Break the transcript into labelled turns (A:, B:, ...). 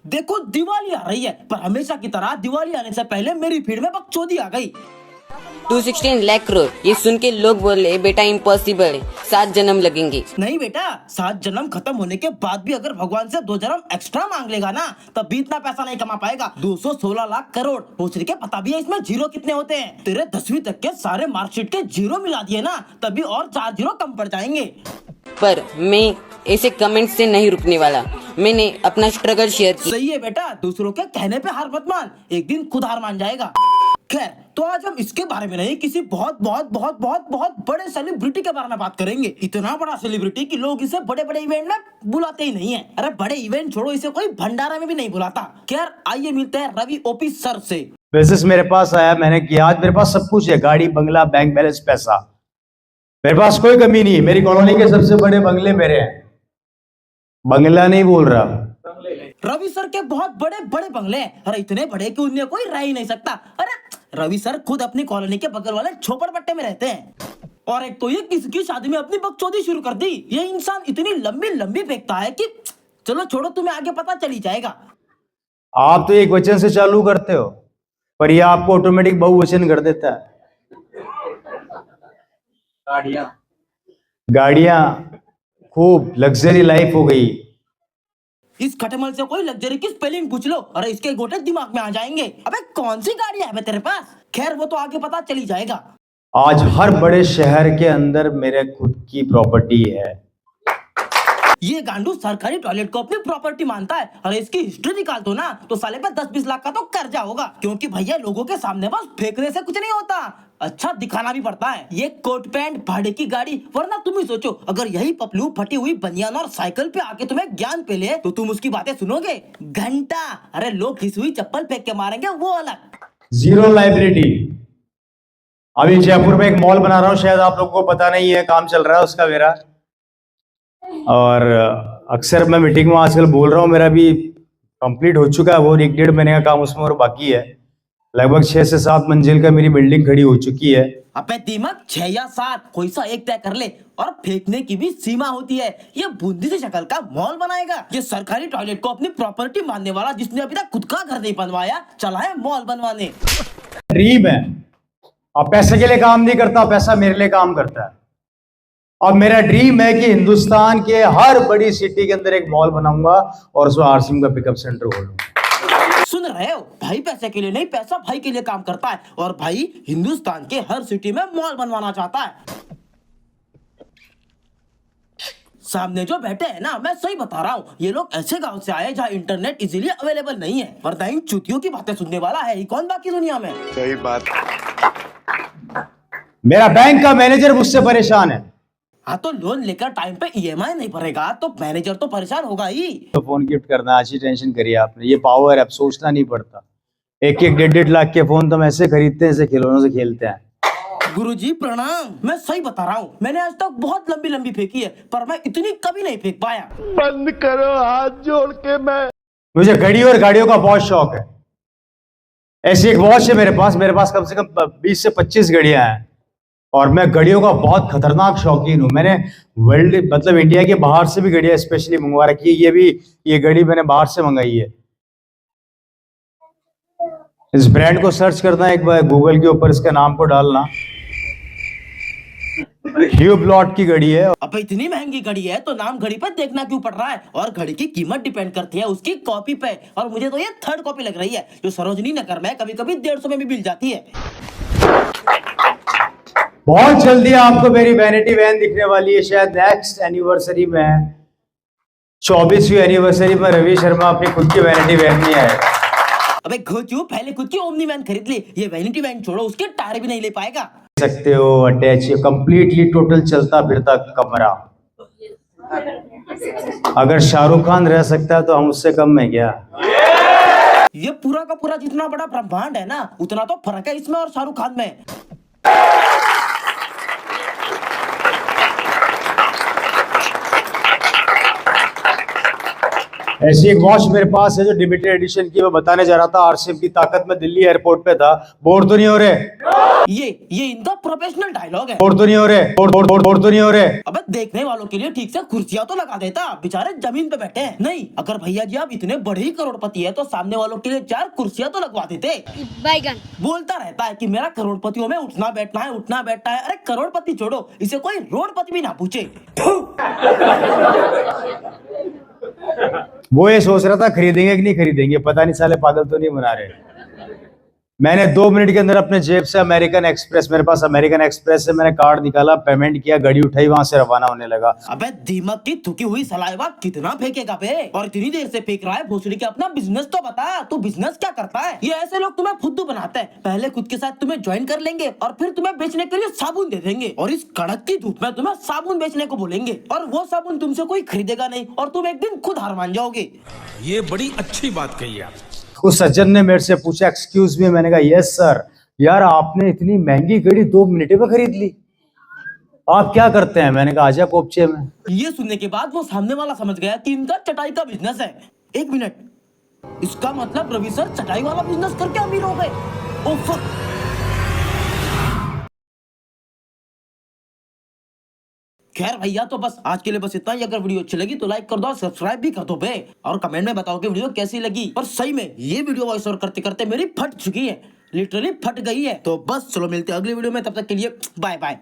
A: देखो दिवाली आ रही है, पर हमेशा की तरह दिवाली आने से पहले मेरी फीड में बकचोदी आ गई।
B: 216 लाख करोड़, ये सुन के लोग बोले बेटा इम्पॉसिबल है, 7 जन्म लगेंगे।
A: नहीं बेटा, 7 जन्म खत्म होने के बाद भी अगर भगवान से 2 जन्म एक्स्ट्रा मांग लेगा ना, तब भी इतना पैसा नहीं कमा पाएगा। 216 लाख करोड़ पूछ के पता भी है इसमें जीरो कितने होते हैं? तेरे 10वीं तक के सारे मार्कशीट के जीरो मिला दिए ना, तभी और 4 जीरो कम पड़ जाएंगे।
B: पर मैं ऐसे कमेंट से नहीं रुकने वाला, मैंने अपना स्ट्रगल शेयर किया।
A: सही है बेटा, दूसरों के कहने पे हार मत मान, एक दिन खुद हार मान जाएगा। खैर, तो आज हम इसके बारे में नहीं, किसी बहुत बहुत बहुत बहुत बहुत बड़े सेलिब्रिटी के बारे में बात करेंगे। इतना बड़ा सेलिब्रिटी कि लोग इसे बड़े बड़े इवेंट में बुलाते ही नहीं है। अरे बड़े इवेंट छोड़ो, इसे कोई भंडारा में भी नहीं बुलाता। खैर आइए मिलते हैं रवि ओपी सर से।
C: बिजनेस मेरे पास आया, मैंने किया। आज मेरे पास सब कुछ है, गाड़ी, बंगला, बैंक बैलेंस, पैसा। मेरे पास कोई कमी नहीं है। मेरी कॉलोनी के सबसे बड़े बंगले मेरे हैं। बंगला नहीं बोल रहा,
A: रवि सर के बहुत बड़े बड़े बंगले हैं। अरे इतने बड़े कि उनमें कोई रह ही नहीं सकता। अरे रवि सर खुद अपनी कॉलोनी के बगल वाले झोपड़पट्टे में रहते हैं। और एक तो ये किसकी शादी में अपनी बकचोदी शुरू कर दी। ये इंसान इतनी लंबी लंबी फेंकता है कि चलो छोड़ो, तुम्हें आगे पता चली जाएगा।
C: आप तो एक वचन से चालू करते हो, पर ये आपको ऑटोमेटिक बहुवचन कर देता है। गाड़ियां, खूब लग्जरी लाइफ हो गई।
A: इस खटमल से कोई लग्जरी की स्पेलिंग पूछ लो, अरे इसके गोटे दिमाग में आ जाएंगे। अबे कौन सी गाड़ी है तेरे पास? खैर वो तो आगे पता चली जाएगा।
C: आज हर बड़े शहर के अंदर मेरे खुद की प्रॉपर्टी है।
A: ये गांडू सरकारी टॉयलेट को अपनी प्रॉपर्टी मानता है। अरे इसकी हिस्ट्री निकाल दो ना, तो साले पे 10-20 लाख का तो कर्जा होगा। क्योंकि भैया लोगों के सामने बस फेंकने से कुछ नहीं होता, अच्छा दिखाना भी पड़ता है। ये कोट पैंट भाड़े की गाड़ी, वरना तुम ही सोचो, अगर यही पपलू फटी हुई बनियान और साइकिल पे आके तुम्हें ज्ञान पे ले, तो तुम उसकी बातें सुनोगे घंटा। अरे लोग घिसी हुई चप्पल फेंक के मारेंगे, वो अलग।
C: Zero liability. अभी जयपुर में एक मॉल बना रहा हूँ, शायद आप लोगों को पता नहीं है, काम चल रहा है उसका मेरा। और अक्सर मैं मीटिंग में आजकल बोल रहा हूँ, मेरा भी कंप्लीट हो चुका है वो 1-1.5 महीने का काम उसमें और बाकी है। लगभग 6 से 7 मंजिल का मेरी बिल्डिंग खड़ी हो चुकी है।
A: अबे दिमाग 6 या 7 कोई सा एक तय कर ले। और फेंकने की भी सीमा होती है। ये बूंदी सी शक्ल का मॉल बनाएगा। ये सरकारी टॉयलेट को अपनी प्रॉपर्टी मानने वाला, जिसने अभी तक खुद का घर नहीं बनवाया, चला है मॉल बनवाने।
C: ड्रीम है, और पैसे के लिए काम नहीं करता, पैसा मेरे लिए काम करता है। और मेरा ड्रीम है कि हिंदुस्तान के हर बड़ी सिटी के अंदर एक मॉल बनाऊंगा और उसमें आरसीएम का पिकअप सेंटर खोलूंगा।
A: सुन रहे हो, भाई पैसे के लिए नहीं, पैसा भाई के लिए काम करता है। और भाई हिंदुस्तान के हर सिटी में मॉल बनवाना चाहता है। सामने जो बैठे हैं ना, मैं सही बता रहा हूँ, ये लोग ऐसे गांव से आए जहाँ इंटरनेट इजीली अवेलेबल नहीं है। वरना इन चुतियों की बातें सुनने वाला है ही कौन बाकी दुनिया में।
D: सही बात।
C: मेरा बैंक का मैनेजर मुझसे परेशान है।
A: हाँ तो लोन लेकर टाइम पे ईएमआई नहीं भरेगा तो मैनेजर तो परेशान होगा ही।
C: तो फोन गिफ्ट करना, अच्छी टेंशन करिए आपने। ये पावर है, अब सोचना नहीं पड़ता। 1-1, 1.5 लाख के फोन तो हम ऐसे खरीदते हैं जैसे खिलौनों से खेलते हैं।
A: गुरुजी प्रणाम। मैं सही बता रहा हूँ, मैंने आज तक बहुत लंबी लंबी फेंकी है, पर मैं इतनी कभी नहीं फेंक पाया।
D: बंद करो हाथ जोड़ के।
C: मुझे घड़ी और गाड़ियों का बहुत शौक है। ऐसी एक वॉच है मेरे पास कम से कम 20 से 25 घड़ियां हैं। और मैं घड़ियों का बहुत खतरनाक शौकीन हूँ। मैंने वर्ल्ड मतलब इंडिया के बाहर से भी घड़ियां स्पेशली मंगवा रखी है। ये घड़ी मैंने बाहर से मंगाई है। इस ब्रांड को सर्च करना एक बार गूगल के ऊपर, इसका नाम को डालना। ह्यूब्लॉट की घड़ी है।
A: अब इतनी महंगी घड़ी है तो नाम घड़ी पर देखना क्यों पड़ रहा है? और घड़ी की कीमत डिपेंड करती है उसकी कॉपी पे। और मुझे तो ये 3rd कॉपी लग रही है, जो सरोजनी नगर में कभी कभी 150 में भी मिल जाती है।
C: बहुत जल्दी आपको मेरी वैनिटी वैन दिखने वाली है, शायद नेक्स्ट एनिवर्सरी में, 24वीं एनिवर्सरी में रवि शर्मा अपनी खुद की वैनिटी वैन में आएगा।
A: अबे घोचू, पहले खुद की ओमनी वैन खरीद ली। ये वैनिटी वैन छोड़ो, उसके टायर भी नहीं ले पाएगा।
C: सकते हो अटैच, कंप्लीटली टोटल चलता फिरता कमरा। अगर शाहरुख खान रह सकता है तो हम उससे कम है क्या?
A: ये पूरा का पूरा जितना बड़ा ब्रह्मांड है ना, उतना तो फर्क है इसमें और शाहरुख खान में।
C: ऐसी एक वॉच मेरे पास है जो लिमिटेड एडिशन की, मैं बताने जा रहा था। आरसीएम की ताकत में दिल्ली एयरपोर्ट पे था। बोर तो नहीं हो रहे?
A: ये इनका प्रोफेशनल डायलॉग है।
C: तोड़ तो नहीं हो रहे, तोड़ तो नहीं हो रहे।
A: अबे देखने वालों के लिए ठीक से कुर्सियां तो लगा देता, बेचारे जमीन पे बैठे हैं। नहीं, अगर भैया जी आप इतने बड़े ही करोड़पति है तो सामने वालों के लिए 4 कुर्सियां तो लगवा देते।
E: बैगन
A: बोलता रहता है कि मेरा करोड़पतियों में उठना बैठना है, उठना बैठना है। अरे करोड़पति छोड़ो, इसे कोई रोडपति भी ना पूछे।
C: वो ये सोच रहा था खरीदेंगे कि नहीं खरीदेंगे, पता नहीं साले पागल तो नहीं बना रहे। मैंने 2 मिनट के अंदर अपने जेब से अमेरिकन एक्सप्रेस, मेरे पास अमेरिकन एक्सप्रेस से मैंने कार्ड निकाला, पेमेंट किया, गाड़ी उठाई, वहां से रवाना होने लगा।
A: अबे दीमक की थुकी हुई सलाइवा कितना फेंकेगा बे, और इतनी देर से फेंक रहा है भोसड़ी के। अपना बिजनेस तो बता, तू बिजनेस क्या करता है? ये ऐसे लोग तुम्हें फुद्दू बनाते हैं, पहले खुद के साथ तुम्हें ज्वाइन कर लेंगे और फिर तुम्हें बेचने के लिए साबुन दे देंगे, और इस कड़क की धूप में तुम्हें साबुन बेचने को बोलेंगे, और वो साबुन तुमसे कोई खरीदेगा नहीं, और तुम एक दिन खुद हार मान जाओगे।
F: ये बड़ी अच्छी बात कही आप।
C: उस सज्जन ने मेरे से पूछा एक्सक्यूज मी, मैंने कहा यस सर। यार आपने इतनी महंगी घड़ी 2 मिनट में खरीद ली, आप क्या करते हैं? मैंने कहा आजा पोपचे में।
A: ये सुनने के बाद वो सामने वाला समझ गया कि इनका चटाई का बिजनेस है। 1 मिनट, इसका मतलब रवि सर चटाई वाला बिजनेस करके अमीर हो गए। Oh fuck. खैर भैया, तो बस आज के लिए बस इतना ही। अगर वीडियो अच्छी लगी तो लाइक कर दो, सब्सक्राइब भी कर दो बे, और कमेंट में बताओ कि वीडियो कैसी लगी। और सही में ये वीडियो वॉइस ओवर करते करते मेरी फट चुकी है, लिटरली फट गई है। तो बस चलो मिलते हैं अगली वीडियो में, तब तक के लिए बाय बाय।